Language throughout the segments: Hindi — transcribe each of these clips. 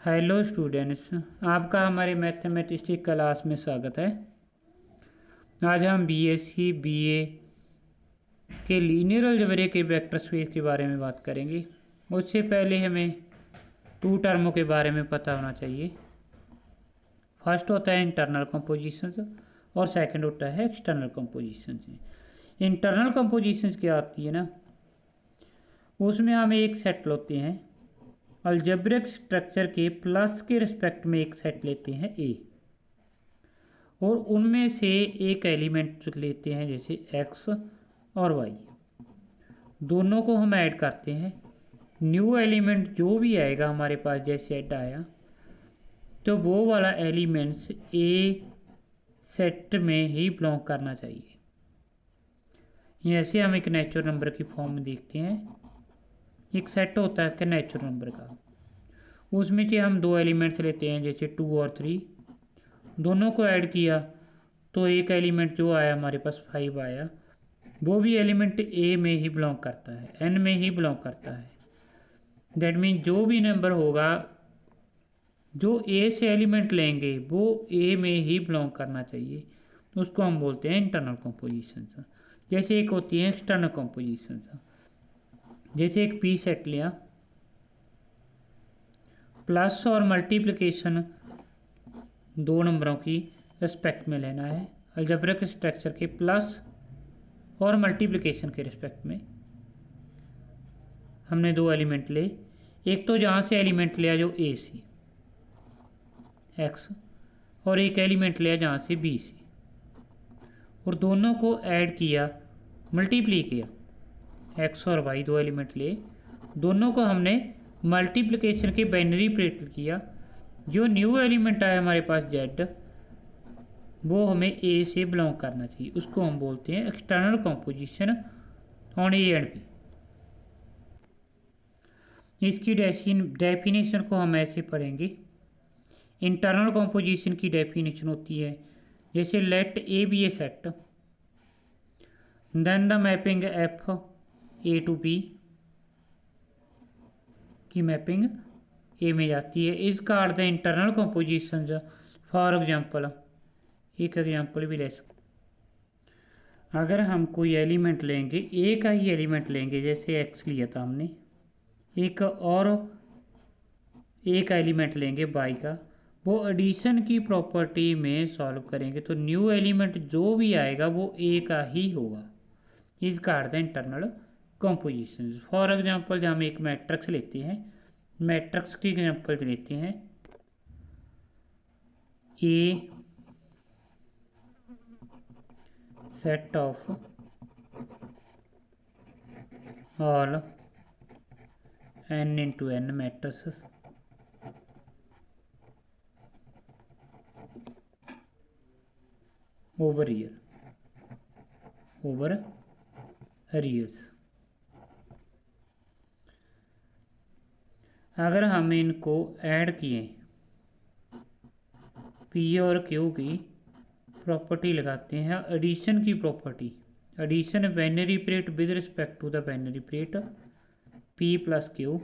हेलो स्टूडेंट्स, आपका हमारे मैथमेटिक्स की क्लास में स्वागत है। आज हम बीएससी बीए के लीनियर अलजेब्रा के वेक्टर स्पेस के बारे में बात करेंगे। उससे पहले हमें टू टर्मों के बारे में पता होना चाहिए। फर्स्ट होता है इंटरनल कंपोजिशंस और सेकंड होता है एक्सटर्नल कंपोजिशंस। इंटरनल कंपोजिशंस क्या आती है ना, उसमें हम एक सेट लेते हैं अलजेब्रिक स्ट्रक्चर के प्लस के रिस्पेक्ट में एक सेट लेते हैं ए, और उनमें से एक एलिमेंट लेते हैं जैसे एक्स और वाई, दोनों को हम ऐड करते हैं। न्यू एलिमेंट जो भी आएगा हमारे पास, जैसे ऐड आया तो वो वाला एलिमेंट्स ए सेट में ही बिलोंग करना चाहिए। ऐसे हम एक नेचुरल नंबर की फॉर्म में देखते हैं। एक सेट होता है कि नेचुरल नंबर का, उसमें से हम दो एलिमेंट्स लेते हैं जैसे 2 और 3, दोनों को ऐड किया तो एक एलिमेंट जो आया हमारे पास 5 आया, वो भी एलिमेंट ए में ही बिलोंग करता है, एन में ही बिलोंग करता है। दैट मीन जो भी नंबर होगा जो ए से एलिमेंट लेंगे वो ए में ही बिलोंग करना चाहिए, उसको हम बोलते हैं इंटरनल कंपोजिशन। जैसे एक होती है एक्सटर्नल कंपोजिशन। जैसे एक पी सेट लिया, प्लस और मल्टीप्लिकेशन दो नंबरों की रिस्पेक्ट में लेना है। अलजेब्रिक स्ट्रक्चर के प्लस और मल्टीप्लिकेशन के रिस्पेक्ट में हमने दो एलिमेंट ले। एक तो जहाँ से एलिमेंट लिया जो ए से एक्स, और एक एलिमेंट लिया जहाँ से बी से, और दोनों को ऐड किया, मल्टीप्लाई किया। एक्स और वाई दो एलिमेंट ले, दोनों को हमने मल्टीप्लिकेशन के बाइनरी ऑपरेट किया। जो न्यू एलिमेंट आया हमारे पास जेड, वो हमें ए से बिलोंग करना चाहिए, उसको हम बोलते हैं external composition on A and B. इसकी डेफिनेशन को हम ऐसे पढ़ेंगे। इंटरनल कंपोजिशन की डेफिनेशन होती है जैसे let A be a set, then the mapping f A to B की मैपिंग ए में जाती है। इसका अर्थ है इंटरनल कंपोजिशन। फॉर एग्जांपल, एक एग्जांपल भी ले सकते, अगर हम कोई एलिमेंट लेंगे, ए का ही एलिमेंट लेंगे, जैसे एक्स लिया था हमने, एक और एक एलिमेंट लेंगे वाई का, वो एडिशन की प्रॉपर्टी में सॉल्व करेंगे तो न्यू एलिमेंट जो भी आएगा वो ए का ही होगा। इसका अर्थ है इंटरनल कंपोजिशन। फॉर एग्जांपल, जब हम एक मैट्रिक्स लेते हैं, मैट्रिक्स की एग्जांपल लेते हैं a set of all n into n matrices over reals। अगर हम इनको ऐड किए, पी और क्यू की प्रॉपर्टी लगाते हैं, एडिशन की property, addition binary operate with respect to the binary operate P plus Q,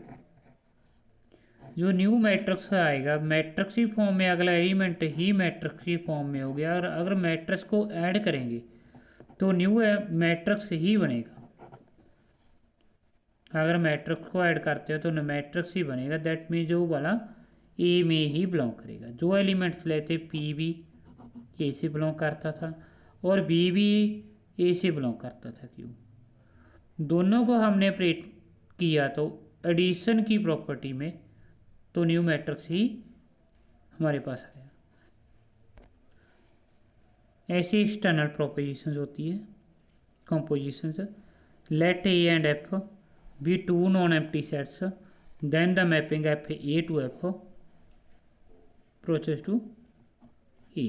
जो न्यू मैट्रिक्स आएगा मैट्रिक्स की फॉर्म में, अगला एलिमेंट ही मैट्रिक्स की फॉर्म में हो गया। और अगर मैट्रिक्स को ऐड करेंगे तो न्यू मैट्रिक्स ही बनेगा। अगर मैट्रिक्स को ऐड करते हो तो मैट्रिक्स ही बनेगा। दैट मीन जो वाला ए में ही बिलोंग करेगा। जो एलिमेंट्स लेते, पी भी ए से बिलोंग करता था और बी भी ए से बिलोंग करता था, क्यों, दोनों को हमने ऑपरेट किया तो एडिशन की प्रॉपर्टी में, तो न्यू मैट्रिक्स ही हमारे पास आया। ऐसी एक्सटर्नल प्रोपोजिशंस होती है compositions. Let A and f B two non empty sets, then the mapping f A to f process to A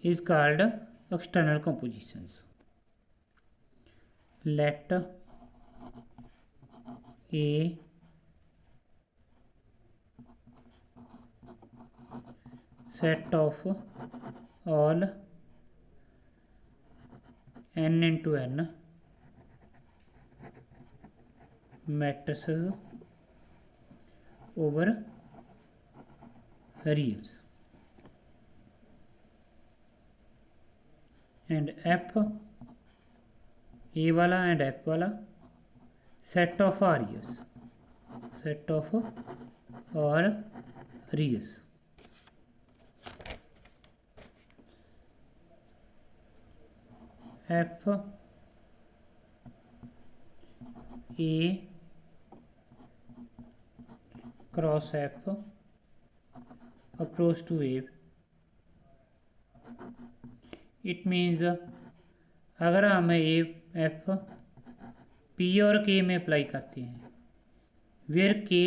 is called external compositions. Let a set of all n into n matrices over reals, and F A वाला एंड एफ वाला सेट ऑफ आरियस, सेट ऑफ और रियस। F A cross F approach to A, it means अगर हम ए एफ पी और के में अप्लाई करते हैं, where K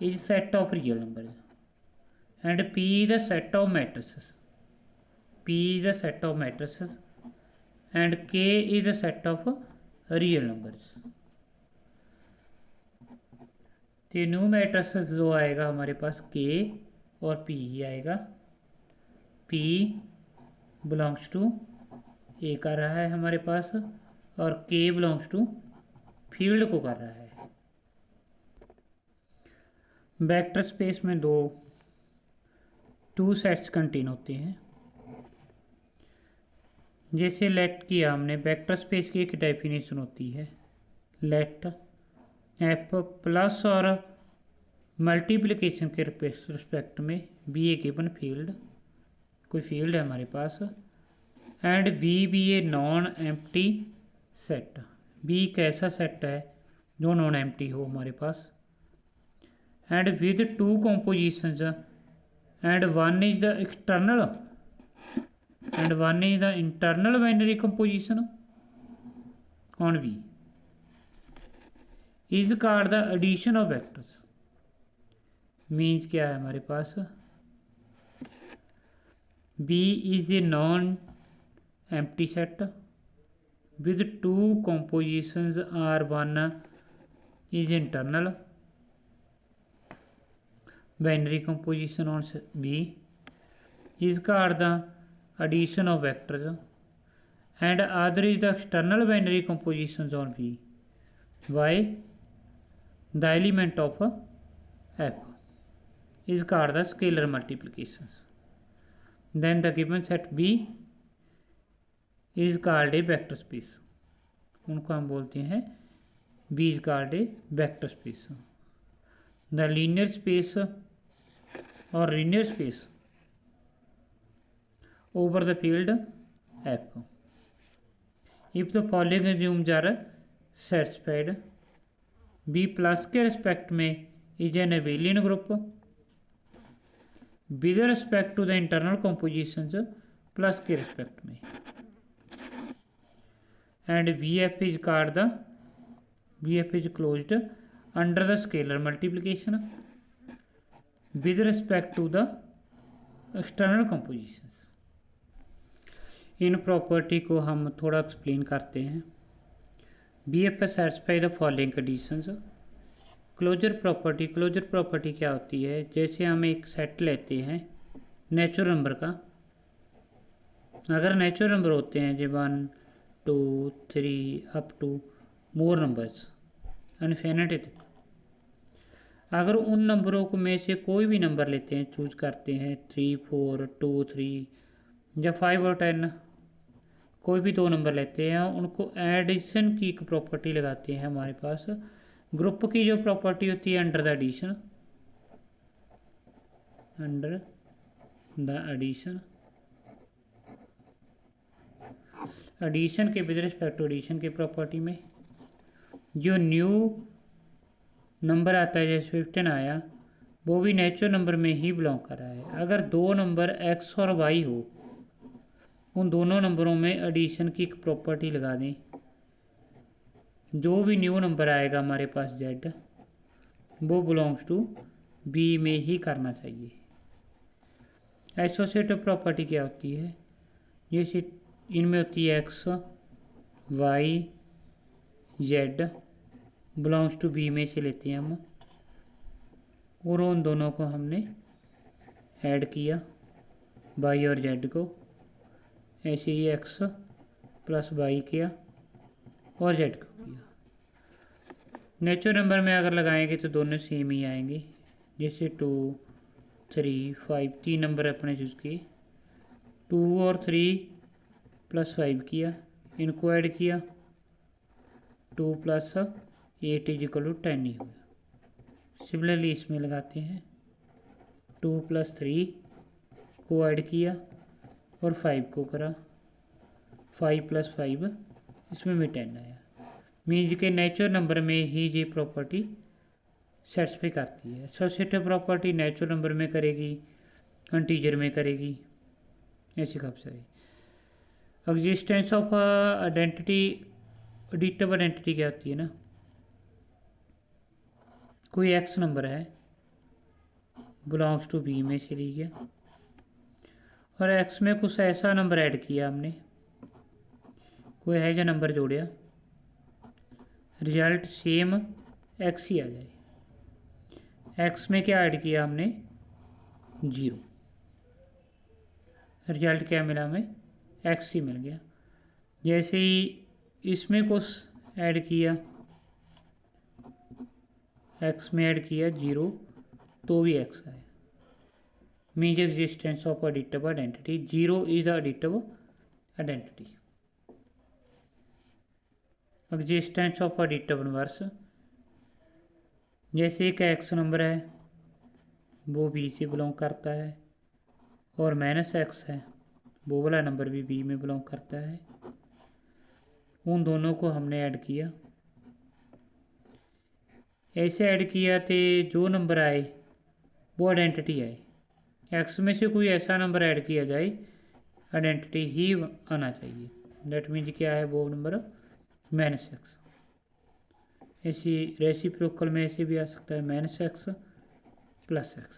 is set of real number and P is the set of matrices, P is the set of matrices and K is the set of real numbers. तो न्यू मैट्रिसेस जो आएगा हमारे पास के और पी ही आएगा। पी बिलोंग्स टू ए कर रहा है हमारे पास और के बिलोंग्स टू फील्ड को कर रहा है। वेक्टर स्पेस में टू सेट्स कंटेन होते हैं। जैसे लेट किया हमने, वेक्टर स्पेस की एक डेफिनेशन होती है, लेट एफ प्लस और मल्टीप्लिकेशन के रिस्पेक्ट में बी ए गिवन फील्ड, कोई फील्ड है हमारे पास, and V be a non empty set, B एक ऐसा सेट है जो नॉन एम्प्टी हो हमारे पास, and with two compositions and one is the external and one is the internal binary composition on B is called the addition of vectors. Means क्या है हमारे पास, B is a non empty set with two compositions are one is internal binary composition on B is called the addition of vectors and other is the external binary compositions on B. Why? The element of F is called the scalar multiplications. Then the given set B is called a vector space, उनको हम बोलते हैं B is called a vector space. The linear space और linear space over the field F if the following assumes are satisfied, B plus के रिस्पेक्ट में is an abelian group with respect to the internal compositions plus के रिस्पेक्ट में, and VF is called the VF is closed under the scalar multiplication with respect to the external compositions। In property को हम थोड़ा एक्सप्लेन करते हैं। VF satisfy the following conditions। Closure property क्या होती है, जैसे हम एक सेट लेते हैं नेचुरल नंबर का, अगर नेचुरल नंबर होते हैं जो 1 2 3 up to more numbers infinity तक, अगर उन नंबरों को में से कोई भी नंबर लेते हैं, चूज करते हैं 3 4 2 3 या 5 और 10, कोई भी दो नंबर लेते हैं, उनको एडिशन की एक प्रॉपर्टी लगाते हैं हमारे पास। ग्रुप की जो प्रॉपर्टी होती है under the addition, under the addition के विद रिस्पेक्ट टू एडिशन के प्रॉपर्टी में जो न्यू नंबर आता है, जैसे 15 आया, वो भी नेचुरल नंबर में ही बिलोंग कर रहा है। अगर दो नंबर x और y हो, उन दोनों नंबरों में एडिशन की एक प्रॉपर्टी लगा दें, जो भी न्यू नंबर आएगा हमारे पास z, वो बिलोंग्स टू b में ही करना चाहिए। एसोसिएटिव प्रॉपर्टी क्या होती है, जैसे इनमें होती है x y z belongs to B में से लेते हैं हम, और उन दोनों को हमने ऐड किया y और z को, ऐसे ही x प्लस y किया और z को किया। नेचुरल नंबर में अगर लगाएंगे तो दोनों सेम ही आएंगे, जैसे 2 3 5 3 नंबर अपने चूज़ किए, 2 और 3 + 5 किया, इनको ऐड किया, 2 + 8 = 10 ही होगा। सिमिलरली इसमें लगाते हैं, 2 + 3 को ऐड किया और 5 को करा, 5 + 5 इसमें भी 10 आया। मीन्स के नेचुरल नंबर में ही ये प्रॉपर्टी सेटिस्फाई करती है। एसोसिएटिव प्रॉपर्टी नेचुरल नंबर में करेगी, इंटीजर में करेगी, ऐसे काफ़ी सारी। Existence of identity, additive identity क्या होती है ना, कोई एक्स नंबर है बिलोंग्स टू बी में चली गया और एक्स में कुछ ऐसा नंबर ऐड किया हमने, कोई है जो नंबर जोड़िया, रिजल्ट सेम एक्स ही आ जाए। एक्स में क्या ऐड किया हमने, 0, रिजल्ट क्या मिला हमें, एक्स ही मिल गया। जैसे ही इसमें कुछ ऐड किया, एक्स में ऐड किया 0 तो भी एक्स आया। Means existence of additive identity, 0 is additive identity. Existence of additive inverse, जैसे एक एक्स नंबर है वो बी से बिलोंग करता है और -x है वो वाला नंबर भी बी में बिलोंग करता है, उन दोनों को हमने ऐड किया। ऐसे ऐड किया तो जो नंबर आए वो आइडेंटिटी आए। एक्स में से कोई ऐसा नंबर ऐड किया जाए आइडेंटिटी ही आना चाहिए। दैट मीन्स क्या है वो नंबर -x। ऐसी रेसिप्रोकल में ऐसे भी आ सकता है -x + x।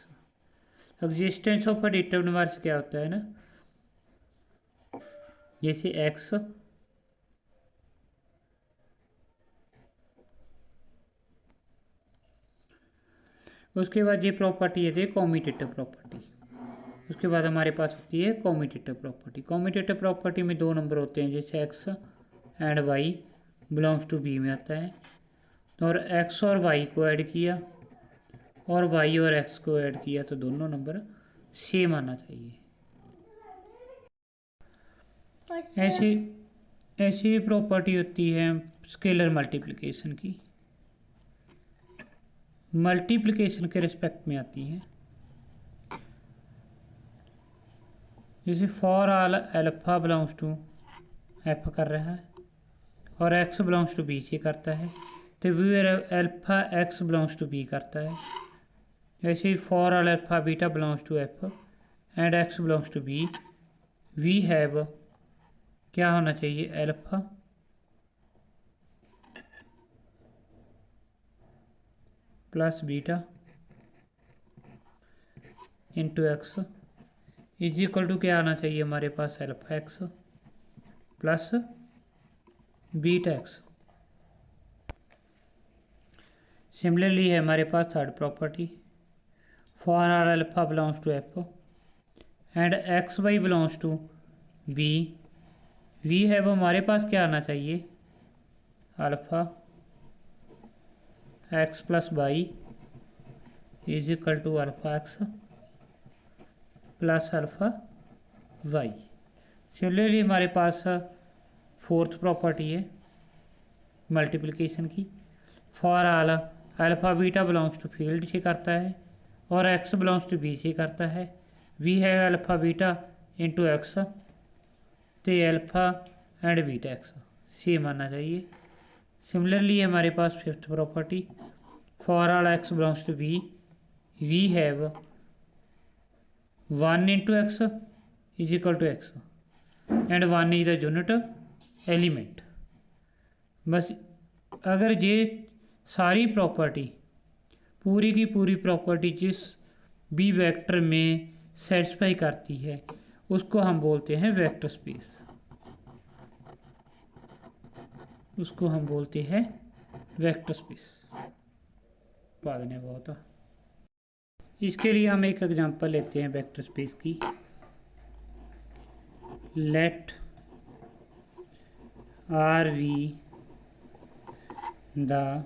Existence of additive numbers क्या होता है ना, जैसे x उसके बाद ये प्रॉपर्टी है कॉम्यूटेटिव प्रॉपर्टी। उसके बाद हमारे पास होती है कॉम्यूटेटिव प्रॉपर्टी। कॉम्यूटेटिव प्रॉपर्टी में 2 नंबर होते हैं, जैसे x and y belongs to B में आता है, और x और y को ऐड किया और y और x को ऐड किया तो दोनों नंबर सेम आना चाहिए। ऐसी प्रॉपर्टी होती है स्केलर मल्टीप्लिकेशन की, मल्टीप्लिकेशन के रिस्पेक्ट में आती है। जैसे for all alpha belongs to f कर रहा है और एक्स बिलोंग्स टू बी से करता है, तो V alpha X belongs to B करता है। ऐसे ही for all alpha beta belongs to F and X belongs to B, we have क्या होना चाहिए, alpha plus beta into X is equal to क्या आना चाहिए हमारे पास, alpha x plus beta X. Similarly है हमारे पास third property, for all alpha belongs to F and X Y belongs to B, we है वो हमारे पास क्या आना चाहिए, alpha x plus y is equal to alpha x plus alpha y. Similarly हमारे पास फोर्थ प्रॉपर्टी है मल्टीप्लिकेशन की, for all alpha beta belongs to field से करता है और एक्स बिलोंग्स टू बी से करता है, वी है अल्फा बीटा इंटू एक्स, तो alpha and beta X same आना चाहिए। सिमिलरली हमारे पास fifth property, for all X belongs to B, we have 1 into X is equal to X and 1 is the unit element. बस अगर ये सारी प्रॉपर्टी पूरी की पूरी प्रॉपर्टी जिस बी वेक्टर में सेटिस्फाई करती है उसको हम बोलते हैं वेक्टर स्पेस, उसको हम बोलते हैं वेक्टर स्पेस। बाद में बहुत है। इसके लिए हम एक एग्जांपल लेते हैं वेक्टर स्पेस की। Let R be the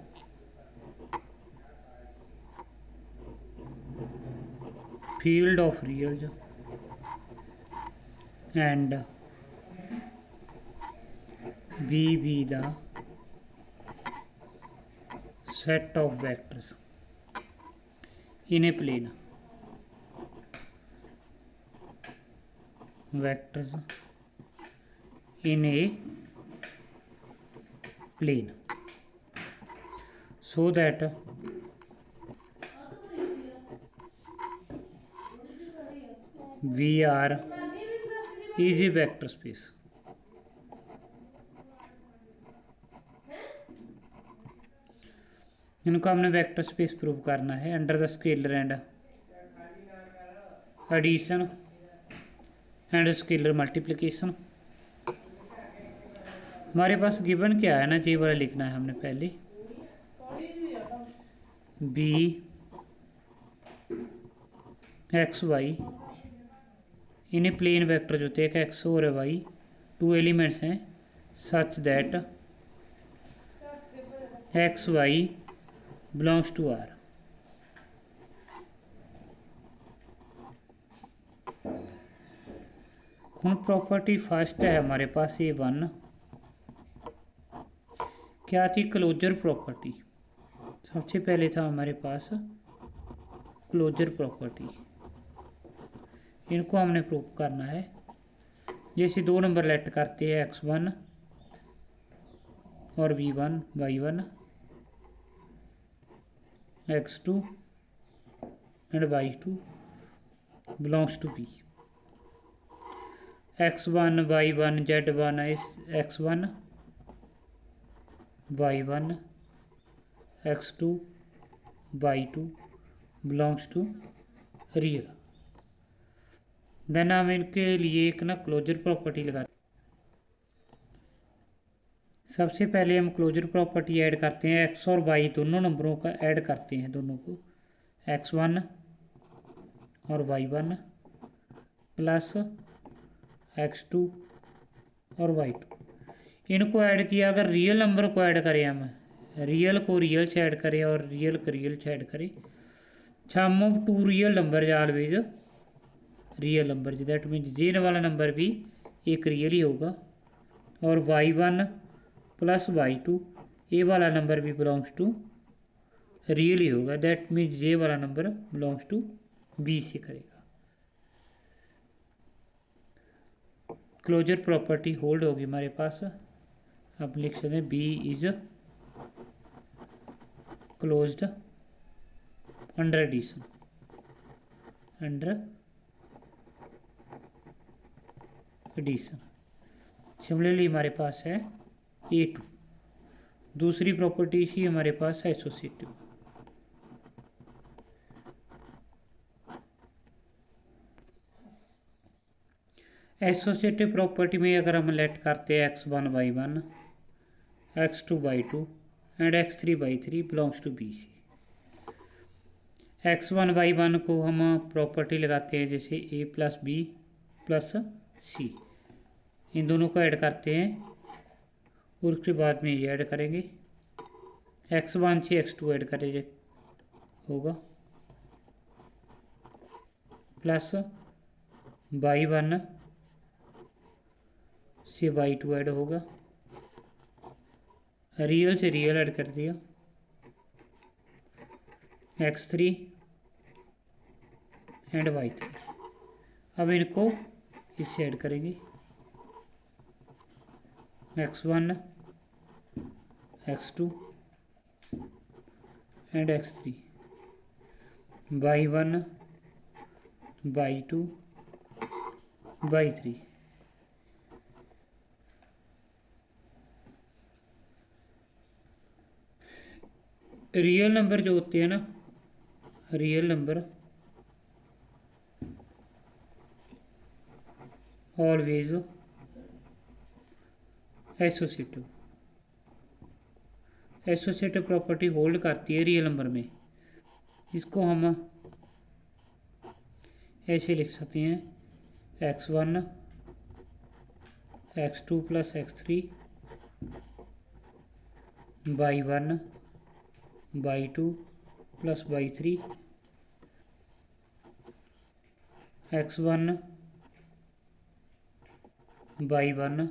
field of reals and V be the set of vectors in a plane. Vectors in a plane, so that VR is a vector space. इनको हमने वेक्टर स्पेस प्रूव करना है under the scalar and addition and scalar multiplication. हमारे पास गिवन क्या है ना, ये वाला लिखना है हमने पहले। B x y in a plane vector जो थे एक एक्स और वाई, टू एलिमेंट्स हैं, such that x Y belongs to R. हम प्रॉपर्टी फर्स्ट है हमारे पास ये वन, क्या थी? Closure property. सबसे पहले था हमारे पास क्लोजर प्रॉपर्टी, इनको हमने प्रूव करना है। जैसे दो नंबर लेट करते हैं x1 और v1 y1, x2 and y2 belongs to b। x1 y1 z1 is x1, y1 x2 y2 belongs to real. Then हम इनके लिए एक ना क्लोजर प्रॉपर्टी लगाते। सबसे पहले हम क्लोजर प्रॉपर्टी ऐड करते हैं, एक्स और वाई दोनों नंबरों का ऐड करते हैं, दोनों को x1 और y1 प्लस x2 और y2। इनको ऐड किया, अगर रियल नंबर को ऐड करें, हम रियल को रियल से ऐड करें और रियल को रियल से ऐड करें, sum of two real number is always real number, that means J वाला नंबर भी एक रियल ही होगा, और y1 प्लस y2 ए वाला नंबर भी बिलोंग्स टू रियल ही होगा, दैट मीन्स जे वाला नंबर बिलोंग्स टू बी से करेगा। क्लोजर प्रॉपर्टी होल्ड होगी हमारे पास। अब लिख सकते हैं B is closed under addition, under addition. Similarly हमारे पास है A2। दूसरी प्रॉपर्टी ही हमारे पास है एसोसिएटिव। एसोसिएटिव प्रॉपर्टी में अगर हम लेट करते हैं x1 y1 x2 y2 and x3 y3 belongs to B C. x1 y1 को हम प्रॉपर्टी लगाते हैं जैसे a plus B plus C, इन दोनों को ऐड करते हैं और उसके बाद में ये ऐड करेंगे, x1 से x2 ऐड करेंगे होगा, प्लस y1 से y2 ऐड होगा, रियल से रियल ऐड कर दिया, x3 एंड y3। अब इनको इससे ऐड करेंगे, x1 x2 and x3, y1 y2 y3। Real number जो होते हैं ना, real number always associative, associative property hold करती है रियल नंबर में। इसको हम ऐसे लिख सकते हैं x1 x2 plus x3 y1 y2 plus y3 x1 y1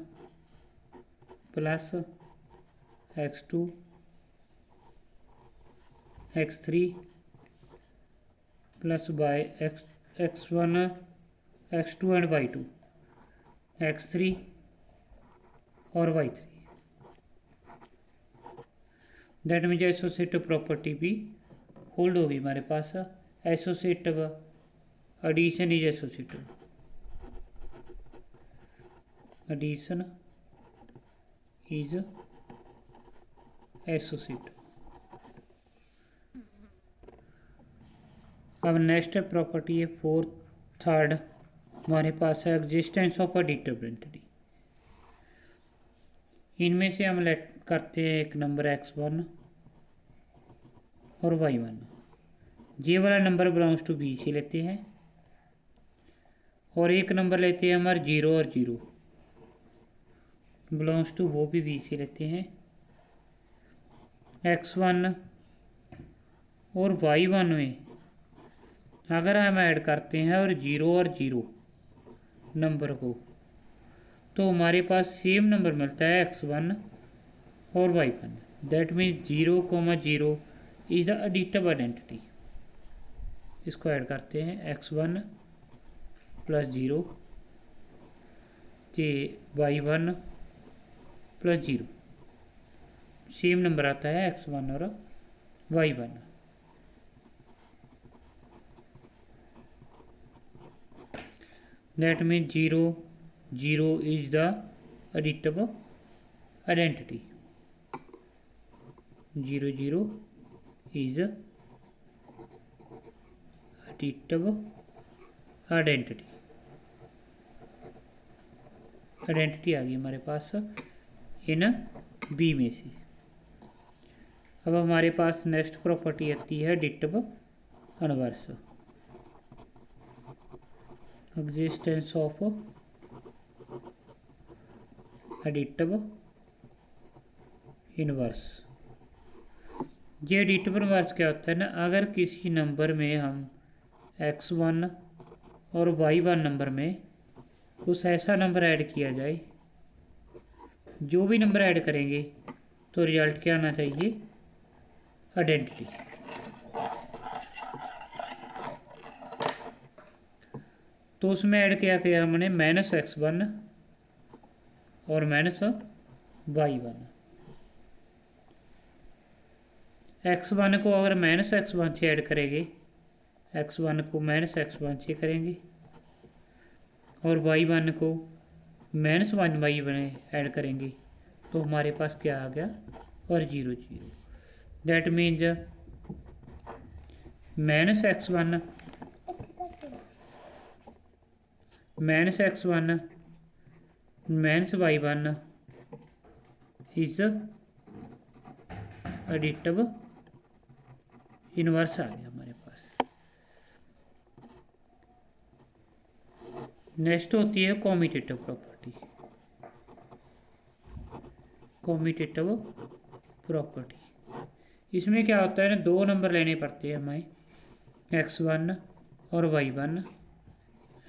plus x2 x3 plus x1 x2 and y2 x3 और y3। That means associative property भी होल्ड होगी हमारे पास। Associative addition is associative, addition is associative. अब नेक्स्ट प्रॉपर्टी है थर्ड हमारे पास है एग्जिस्टेंस ऑफ एडिटिव आइडेंटिटी। इनमें से हम लेट करते हैं एक नंबर x1 और y1। ये वाला नंबर बिलोंग्स टू बी से लेते हैं और एक नंबर लेते हैं हमारे 0 और 0 बिलोंग्स टू, वो भी बी से लेते हैं। x1 और y1 में अगर हम ऐड करते हैं और 0 और 0 नंबर को, तो हमारे पास सेम नंबर मिलता है x1 और y1। That means 0,0 is the additive identity. इसको ऐड करते हैं x1 प्लस 0 के y1 प्लस 0, सेम नंबर आता है x1 और y1। That means 0,0 is the additive identity. 0,0 is additive identity. Identity आ गई हमारे पास इन बी में से। अब हमारे पास नेक्स्ट प्रॉपर्टी आती है additive inverse. Existence of additive inverse. ये एडिटिव इनवर्स क्या होता है ना, अगर किसी नंबर में हम x1 और y1 नंबर में कुछ ऐसा नंबर ऐड किया जाए, जो भी नंबर ऐड करेंगे तो रिजल्ट क्या आना चाहिए, आइडेंटिटी। तो उसमें ऐड किया हमने -x1 और -y1। x1 को अगर -x1 से ऐड करेंगे, x1 को -x1 से करेंगे और y1 को -1y1 ऐड करेंगे, तो हमारे पास क्या आ गया, और 0,0। That means -x1 -y1 is additive inverse आ गया हमारे पास। नेक्स्ट होती है कॉम्यूटेटिव प्रॉपर्टी। कॉम्यूटेटिव प्रॉपर्टी, इसमें क्या होता है ना, दो नंबर लेने पड़ते हैं हमें, x1 और y1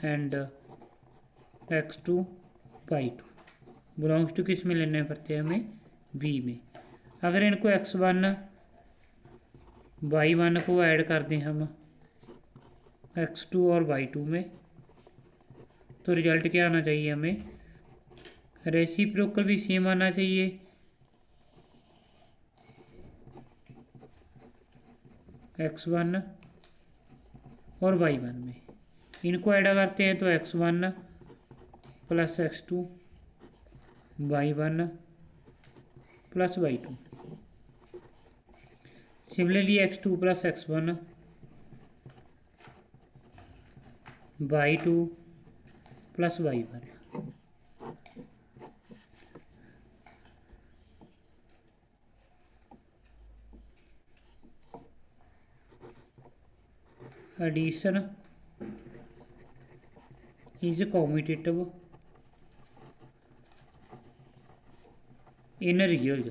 and x2 y2। Belongs to किस में लेने पड़ते हैं हमें, बी में। अगर इनको x1 y1 को ऐड कर दें हम x2 और y2 में, तो रिजल्ट क्या आना चाहिए हमें, रेसिप्रोकल भी सेम आना चाहिए, x1 और y1 में। इनको ऐड करते हैं तो x1 plus x2 y1 plus y2। सिमिलरली x2 plus x1 y2 plus y1। Addition is commutative in real.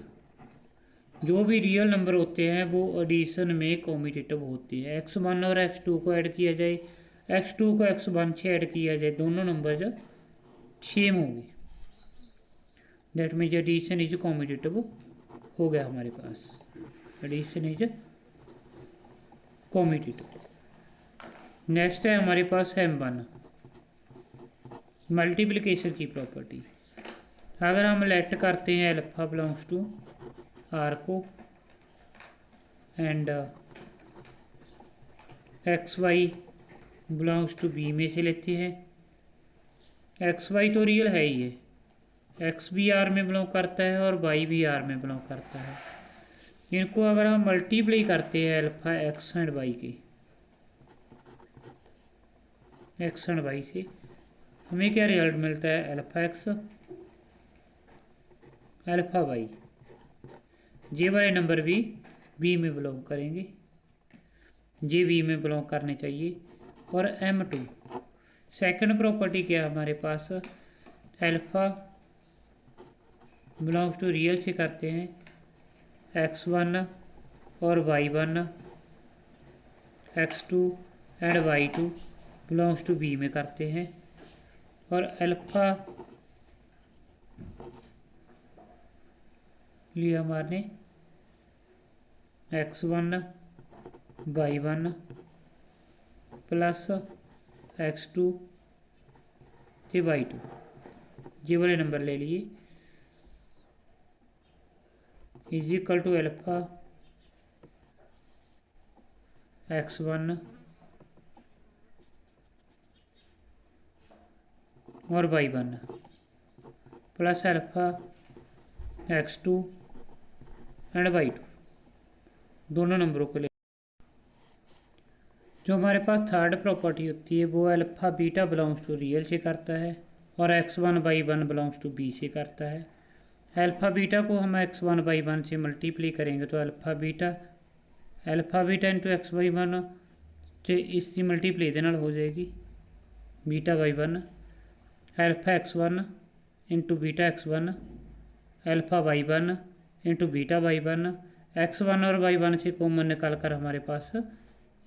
जो भी रियल नंबर होते हैं वो एडिशन में कॉम्यूटेटिव होते हैं। x1 और x2 को ऐड किया जाए x2 को x1 से ऐड किया जाए, दोनों नंबर जो सेम होंगे, that means addition is commutative हो गया हमारे पास, एडिशन इज कॉम्यूटेटिव। नेक्स्ट है हमारे पास M1 मल्टीप्लिकेशन की प्रॉपर्टी। अगर हम लेट करते हैं अल्फा बिलोंग्स टू R को and XY belongs to B में से लेते हैं, XY तो रियल है ही है, X भी R में बिलोंग करता है और Y भी R में बिलोंग करता है। इनको अगर हम मल्टीप्लाई करते हैं अल्फा X एंड Y के, X एंड Y से, हमें क्या रिजल्ट मिलता है, अल्फा X अल्फा Y। ये वाले नंबर भी B में बिलोंग करेंगे, ये B में बिलोंग करने चाहिए। और M2 सेकंड प्रॉपर्टी क्या है हमारे पास, अल्फा बिलोंग्स टू रियल से करते हैं, X1 और Y1, X2 and Y2 belongs to B में करते हैं, और अल्फा लिया हमारे X1 Y1 प्लस X2 ते Y2, ये वाले नंबर ले लिए, is equal to alpha X1 और Y1 plus alpha X2 and Y2, दोनों नंबरों को ले। जो हमारे पास थर्ड प्रॉपर्टी होती है वो alpha beta belongs to real से करता है और X1 Y1 belongs to B से करता है। अल्फा बीटा को हम X1 Y1 से मल्टीप्लाई करेंगे तो alpha beta into X Y1 से इसकी मल्टीप्लाई दे नाल हो जाएगी beta Y1, alpha X1 into beta X1, alpha Y1 into beta Y1, X1 और Y1 से कॉमन निकाल कर हमारे पास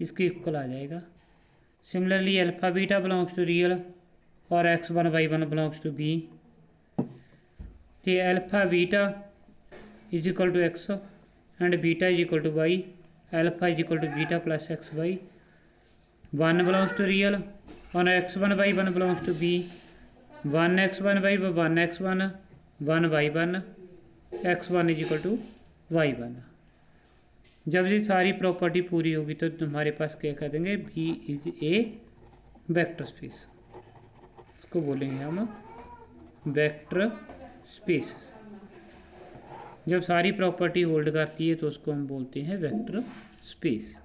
इसके इक्वल आ जाएगा। Similarly alpha beta belongs to real और X1 Y1 belongs to B, तो alpha beta is equal to X and beta is equal to Y, alpha is equal to beta plus XY, 1 belongs to real और X1 Y1 belongs to B, 1 X1 Y1 1 X1 1 Y1, X1 is equal to Y1। जब ये सारी प्रॉपर्टी पूरी होगी तो हमारे पास क्या कह देंगे, B is a vector space, इसको बोलेंगे हम वेक्टर स्पेस। जब सारी प्रॉपर्टी होल्ड करती है तो उसको हम बोलते हैं वेक्टर स्पेस।